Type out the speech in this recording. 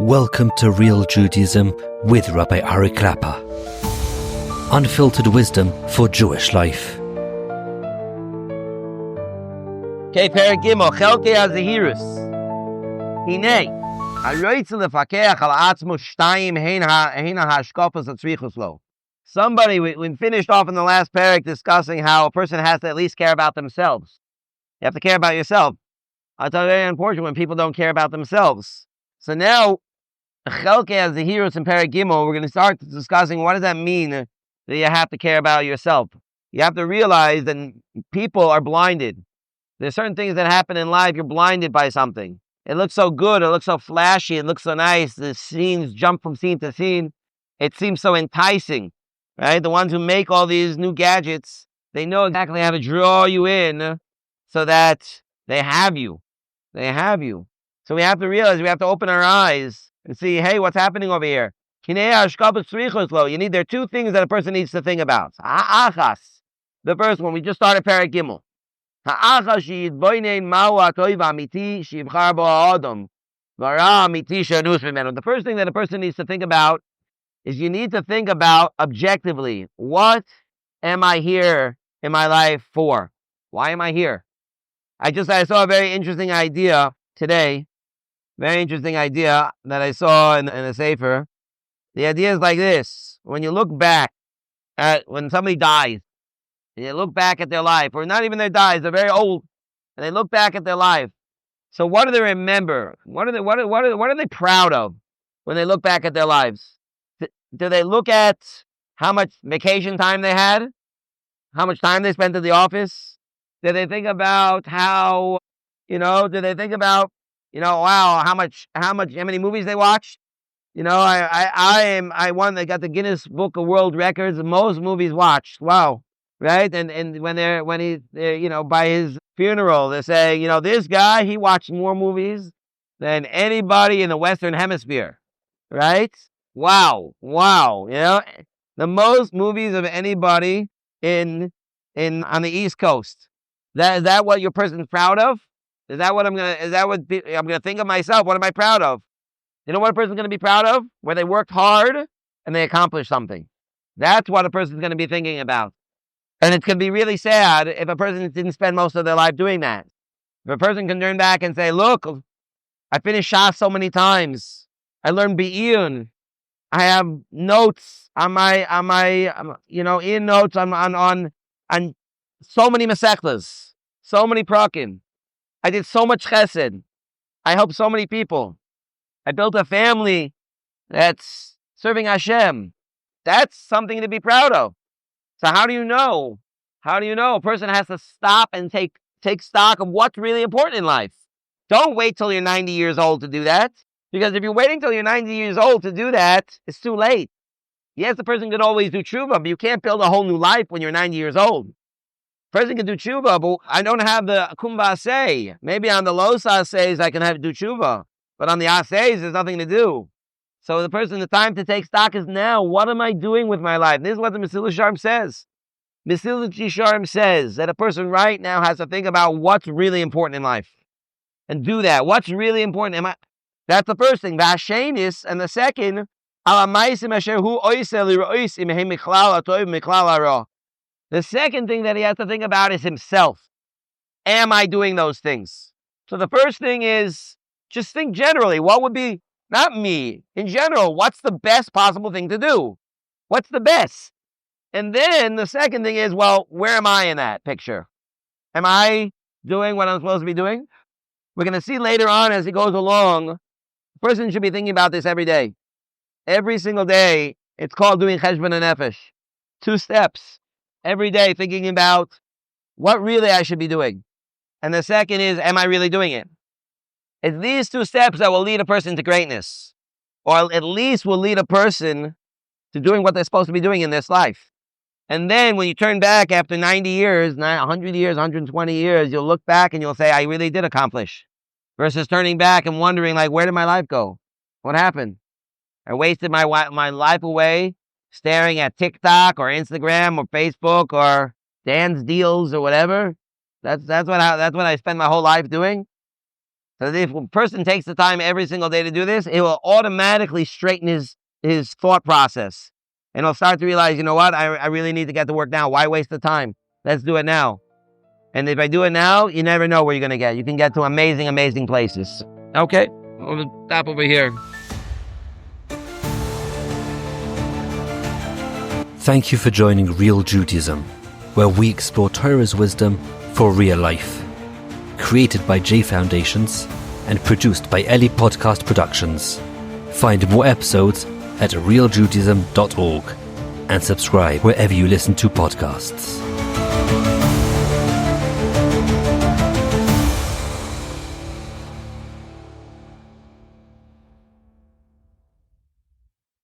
Welcome to Real Judaism with Rabbi Ari Klapper. Unfiltered wisdom for Jewish life. Okay, Perek Gimel, Chelkei HaZehirus. Hinei, haroitze lefakeach al atzmo shtayim hein hashkafas hatzrichus lo. Somebody, we finished off in the last Perek discussing how a person has to at least care about themselves. You have to care about yourself. I'll tell you, very unfortunate when people don't care about themselves. So now, Chelkei HaZehirus in Perek Gimel, we're going to start discussing what does that mean that you have to care about yourself. You have to realize that people are blinded. There's certain things that happen in life, you're blinded by something. It looks so good, it looks so flashy, it looks so nice, the scenes jump from scene to scene. It seems so enticing, right? The ones who make all these new gadgets, they know exactly how to draw you in so that they have you. They have you. So we have to realize, we have to open our eyes and see, hey, what's happening over here? You need, there are two things that a person needs to think about. The first one, we just started Perek Gimel. The first thing that a person needs to think about is you need to think about objectively, what am I here in my life for? Why am I here? I saw a very interesting idea today. Very interesting idea that I saw in a sefer. The idea is like this. When you look back at when somebody dies, and you look back at their life, or not even their dies, they're very old, and they look back at their life. So what do they remember? What are they proud of when they look back at their lives? Do they look at how much vacation time they had? How much time they spent at the office? Do they think about how, do they think about, wow, how many movies they watched? They got the Guinness Book of World Records, most movies watched. Wow. Right? And when he's by his funeral, they say, this guy, he watched more movies than anybody in the Western Hemisphere. Right? Wow. The most movies of anybody on the East Coast. Is that what your person's proud of? I'm gonna think of myself? What am I proud of? You know what a person's gonna be proud of? Where they worked hard and they accomplished something. That's what a person's gonna be thinking about. And it's gonna be really sad if a person didn't spend most of their life doing that. If a person can turn back and say, look, I finished Shas so many times. I learned Be'iyun. I have notes on my in notes on so many Masechtas, so many Prakim. I did so much chesed. I helped so many people. I built a family that's serving Hashem. That's something to be proud of. So how do you know? A person has to stop and take stock of what's really important in life. Don't wait till you're 90 years old to do that. Because if you're waiting till you're 90 years old to do that, it's too late. Yes, the person can always do tshuva, but you can't build a whole new life when you're 90 years old. Person can do tshuva, but I don't have the akum v'aseh. Maybe on the los aseis I can do tshuva, but on the aseis there's nothing to do. So the time to take stock is now. What am I doing with my life? This is what the Mesilas Yesharim says. Mesilas Yesharim says that a person right now has to think about what's really important in life, and do that. What's really important? That's the first thing. V'ashenis, and the second, the second thing that he has to think about is himself. Am I doing those things? So the first thing is, just think generally. What would be, not me, in general, what's the best possible thing to do? What's the best? And then the second thing is, well, where am I in that picture? Am I doing what I'm supposed to be doing? We're going to see later on as he goes along, a person should be thinking about this every day. Every single day, it's called doing cheshbon and nefesh. 2 steps. Every day thinking about what really I should be doing. And the second is, am I really doing it? It's these 2 steps that will lead a person to greatness. Or at least will lead a person to doing what they're supposed to be doing in this life. And then when you turn back after 90 years, 100 years, 120 years, you'll look back and you'll say, I really did accomplish. Versus turning back and wondering, where did my life go? What happened? I wasted my life away staring at TikTok or Instagram or Facebook or Dan's Deals or whatever. That's what I spend my whole life doing. So if a person takes the time every single day to do this, it will automatically straighten his thought process. And he'll start to realize, you know what, I really need to get to work now. Why waste the time? Let's do it now. And if I do it now, you never know where you're going to get. You can get to amazing, amazing places. Okay, we'll stop over here. Thank you for joining Real Judaism, where we explore Torah's wisdom for real life. Created by J Foundations and produced by Ellie Podcast Productions. Find more episodes at realjudaism.org and subscribe wherever you listen to podcasts.